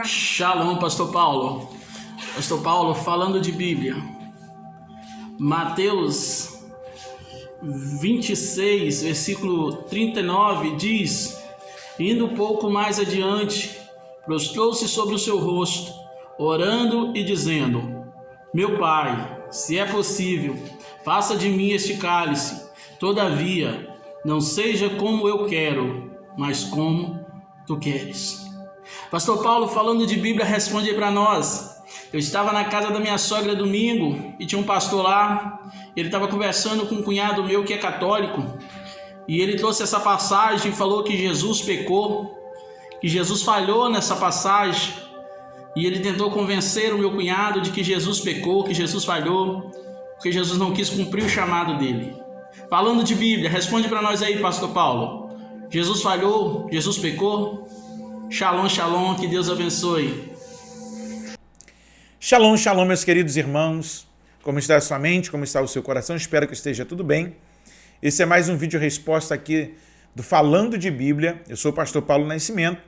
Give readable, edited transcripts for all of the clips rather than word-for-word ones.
Shalom, Pastor Paulo. Pastor Paulo, falando de Bíblia. Mateus 26, versículo 39 diz: indo um pouco mais adiante, prostrou-se sobre o seu rosto, orando e dizendo: meu Pai, se é possível, passa de mim este cálice. Todavia, não seja como eu quero, mas como tu queres. Pastor Paulo, falando de Bíblia, responde para nós. Eu estava na casa da minha sogra domingo e tinha um pastor lá. Ele estava conversando com um cunhado meu que é católico e ele trouxe essa passagem e falou que Jesus pecou, que Jesus falhou nessa passagem, e ele tentou convencer o meu cunhado de que Jesus pecou, que Jesus falhou, porque Jesus não quis cumprir o chamado dele. Falando de Bíblia, responde para nós aí, Pastor Paulo. Jesus falhou? Jesus pecou? Shalom, shalom, que Deus abençoe. Shalom, shalom, meus queridos irmãos. Como está a sua mente? Como está o seu coração? Espero que esteja tudo bem. Esse é mais um vídeo resposta aqui do Falando de Bíblia. Eu sou o pastor Paulo Nascimento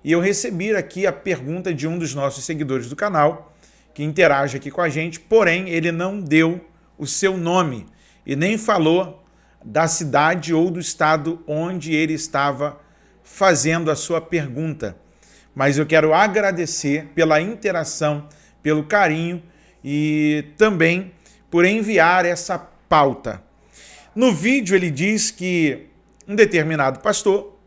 e eu recebi aqui a pergunta de um dos nossos seguidores do canal, que interage aqui com a gente, porém ele não deu o seu nome e nem falou da cidade ou do estado onde ele estava fazendo a sua pergunta. Mas eu quero agradecer pela interação, pelo carinho e também por enviar essa pauta. No vídeo ele diz que um determinado pastor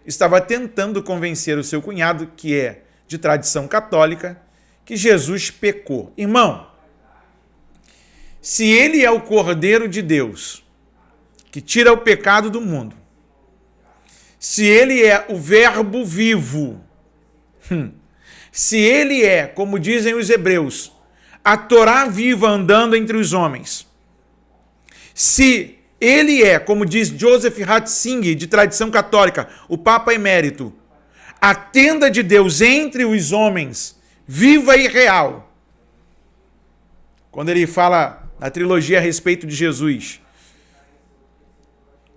estava tentando convencer o seu cunhado, que é de tradição católica, que Jesus pecou. Irmão, se ele é o Cordeiro de Deus, que tira o pecado do mundo, se ele é o Verbo vivo, se ele é, como dizem os hebreus, a Torá viva andando entre os homens, se ele é, como diz Joseph Ratzinger, de tradição católica, o Papa Emérito, a tenda de Deus entre os homens, viva e real, quando ele fala na trilogia a respeito de Jesus,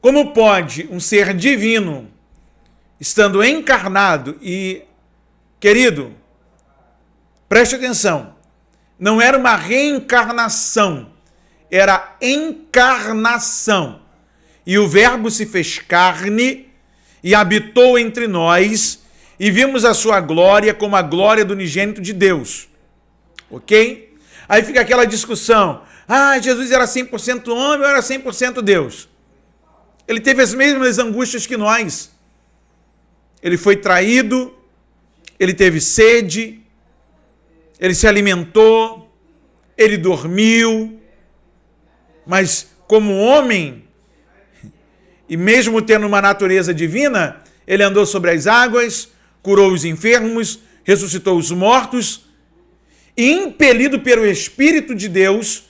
como pode um ser divino, estando encarnado e, querido, preste atenção, não era uma reencarnação, era encarnação. E o Verbo se fez carne e habitou entre nós e vimos a sua glória como a glória do unigênito de Deus. Ok? Aí fica aquela discussão, Jesus era 100% homem ou era 100% Deus? Ele teve as mesmas angústias que nós. Ele foi traído, ele teve sede, ele se alimentou, ele dormiu, mas como homem, e mesmo tendo uma natureza divina, ele andou sobre as águas, curou os enfermos, ressuscitou os mortos, e impelido pelo Espírito de Deus,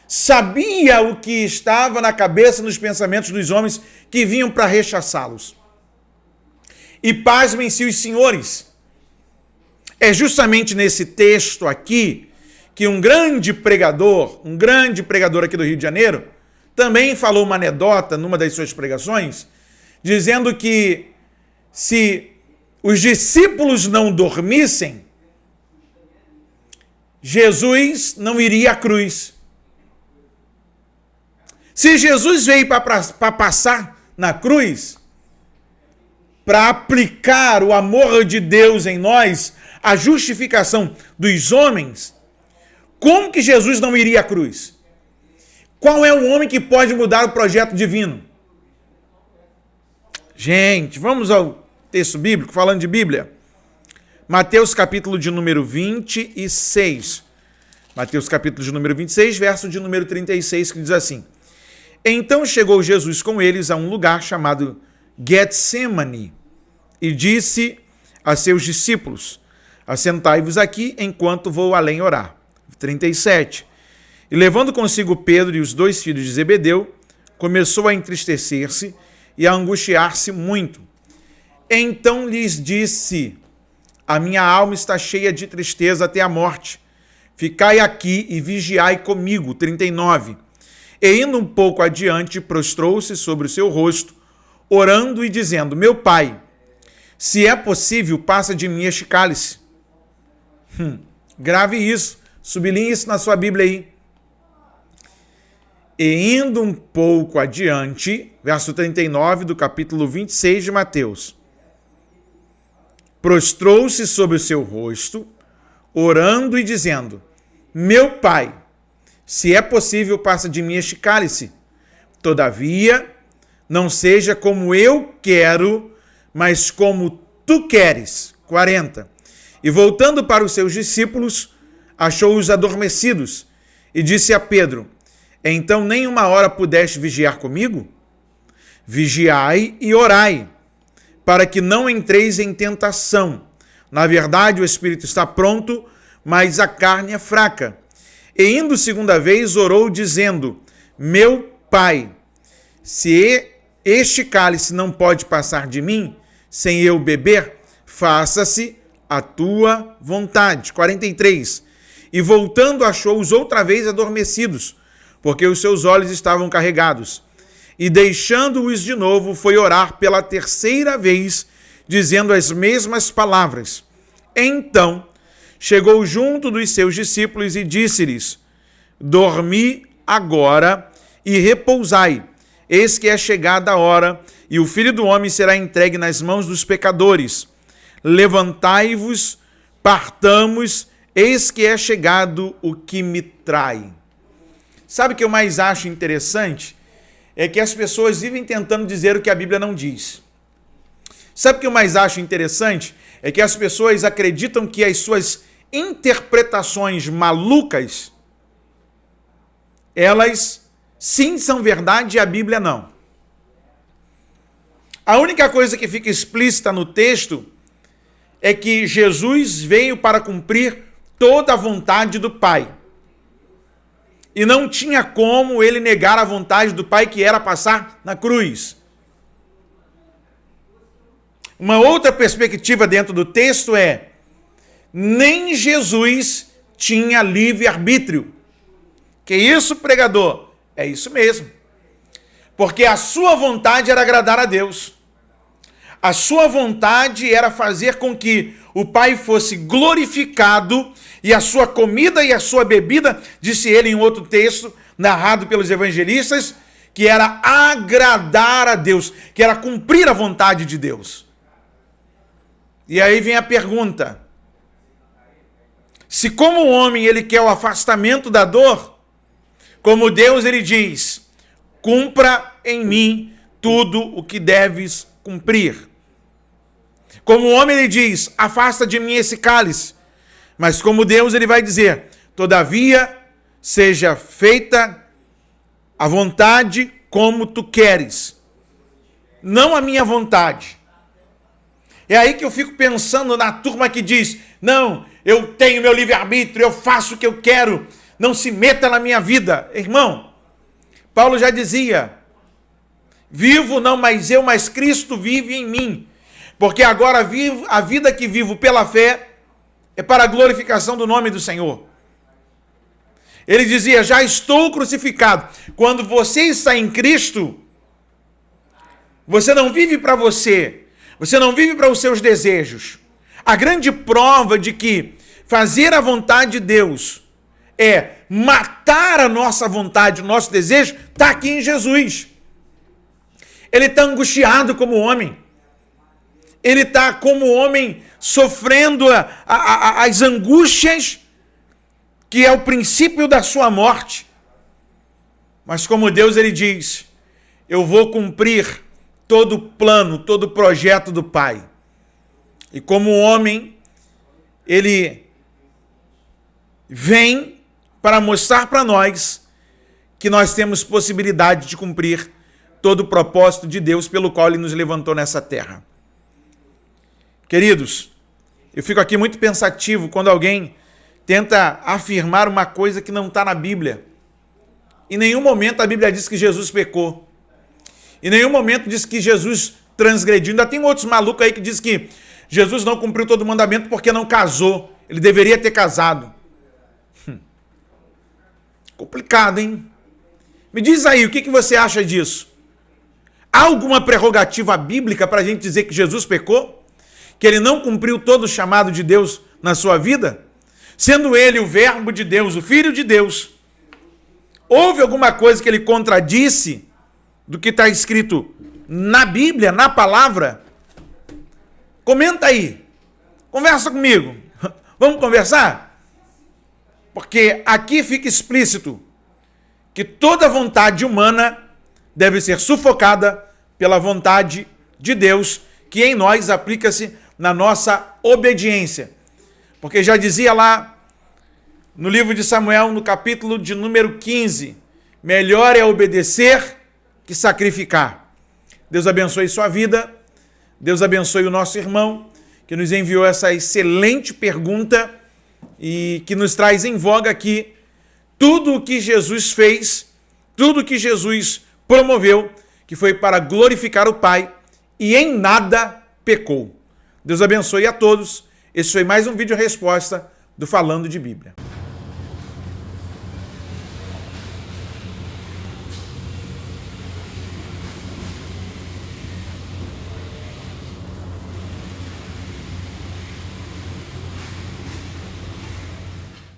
sabia o que estava na cabeça, nos pensamentos dos homens que vinham para rechaçá-los. E pasmem-se os senhores, é justamente nesse texto aqui que um grande pregador aqui do Rio de Janeiro, também falou uma anedota numa das suas pregações, dizendo que se os discípulos não dormissem, Jesus não iria à cruz. Se Jesus veio para passar na cruz, para aplicar o amor de Deus em nós, a justificação dos homens, como que Jesus não iria à cruz? Qual é o homem que pode mudar o projeto divino? Gente, vamos ao texto bíblico, falando de Bíblia. Mateus capítulo de número 26. Mateus capítulo de número 26, verso de número 36, que diz assim: então chegou Jesus com eles a um lugar chamado Getsemane e disse a seus discípulos: assentai-vos aqui enquanto vou além orar. 37. E levando consigo Pedro e os dois filhos de Zebedeu, começou a entristecer-se e a angustiar-se muito. Então lhes disse: a minha alma está cheia de tristeza até a morte. Ficai aqui e vigiai comigo. 39. E indo um pouco adiante, prostrou-se sobre o seu rosto, orando e dizendo: meu Pai, se é possível, passa de mim este cálice. Grave isso, sublinhe isso na sua Bíblia aí. E indo um pouco adiante, verso 39 do capítulo 26 de Mateus, prostrou-se sobre o seu rosto, orando e dizendo: Meu Pai, se é possível, passa de mim este cálice. Todavia, não seja como eu quero, mas como tu queres. 40. E voltando para os seus discípulos, achou-os adormecidos e disse a Pedro: Então nem uma hora pudeste vigiar comigo? Vigiai e orai, para que não entreis em tentação. Na verdade, o espírito está pronto, mas a carne é fraca. E indo segunda vez, orou, dizendo: Meu Pai, se este cálice não pode passar de mim, sem eu beber, faça-se a tua vontade. 43. E voltando, achou-os outra vez adormecidos, porque os seus olhos estavam carregados. E deixando-os de novo, foi orar pela terceira vez, dizendo as mesmas palavras. Então, chegou junto dos seus discípulos e disse-lhes: Dormi agora e repousai. Eis que é chegada a hora, e o Filho do Homem será entregue nas mãos dos pecadores. Levantai-vos, partamos, eis que é chegado o que me trai. Sabe o que eu mais acho interessante? É que as pessoas vivem tentando dizer o que a Bíblia não diz. Sabe o que eu mais acho interessante? É que as pessoas acreditam que as suas interpretações malucas, elas sim são verdade e a Bíblia não. A única coisa que fica explícita no texto é que Jesus veio para cumprir toda a vontade do Pai. E não tinha como ele negar a vontade do Pai, que era passar na cruz. Uma outra perspectiva dentro do texto é: nem Jesus tinha livre-arbítrio. Que isso, pregador? É isso mesmo. Porque a sua vontade era agradar a Deus. A sua vontade era fazer com que o Pai fosse glorificado, e a sua comida e a sua bebida, disse ele em outro texto, narrado pelos evangelistas, que era agradar a Deus, que era cumprir a vontade de Deus. E aí vem a pergunta: se como homem ele quer o afastamento da dor, como Deus ele diz: cumpra em mim tudo o que deves cumprir. Como homem ele diz: afasta de mim esse cálice. Mas como Deus ele vai dizer: todavia seja feita a vontade como tu queres, não a minha vontade. É aí que eu fico pensando na turma que diz: não, eu tenho meu livre-arbítrio, eu faço o que eu quero, não se meta na minha vida. Irmão, Paulo já dizia: vivo não mais eu, mas Cristo vive em mim. Porque agora vivo, a vida que vivo pela fé é para a glorificação do nome do Senhor. Ele dizia: já estou crucificado. Quando você está em Cristo, você não vive para você, você não vive para os seus desejos. A grande prova de que fazer a vontade de Deus é matar a nossa vontade, o nosso desejo, está aqui em Jesus. Ele está angustiado como homem. Ele está como homem sofrendo as angústias, que é o princípio da sua morte. Mas como Deus, ele diz: eu vou cumprir todo o plano, todo o projeto do Pai. E como homem, ele vem para mostrar para nós que nós temos possibilidade de cumprir todo o propósito de Deus pelo qual ele nos levantou nessa terra. Queridos, eu fico aqui muito pensativo quando alguém tenta afirmar uma coisa que não está na Bíblia. Em nenhum momento a Bíblia diz que Jesus pecou. Em nenhum momento diz que Jesus transgrediu. Ainda tem outros malucos aí que diz que Jesus não cumpriu todo o mandamento porque não casou. Ele deveria ter casado. Complicado, hein? Me diz aí, o que você acha disso? Há alguma prerrogativa bíblica para a gente dizer que Jesus pecou? Que ele não cumpriu todo o chamado de Deus na sua vida? sendo ele o verbo de Deus, o Filho de Deus, houve alguma coisa que ele contradisse do que está escrito na Bíblia, na palavra? Comenta aí. Conversa comigo. Vamos conversar? Porque aqui fica explícito que toda vontade humana deve ser sufocada pela vontade de Deus, que em nós aplica-se na nossa obediência. Porque já dizia lá no livro de Samuel, no capítulo de número 15, melhor é obedecer que sacrificar. Deus abençoe sua vida, Deus abençoe o nosso irmão, que nos enviou essa excelente pergunta e que nos traz em voga aqui tudo o que Jesus fez, tudo o que Jesus promoveu, que foi para glorificar o Pai e em nada pecou. Deus abençoe a todos. Esse foi mais um vídeo resposta do Falando de Bíblia.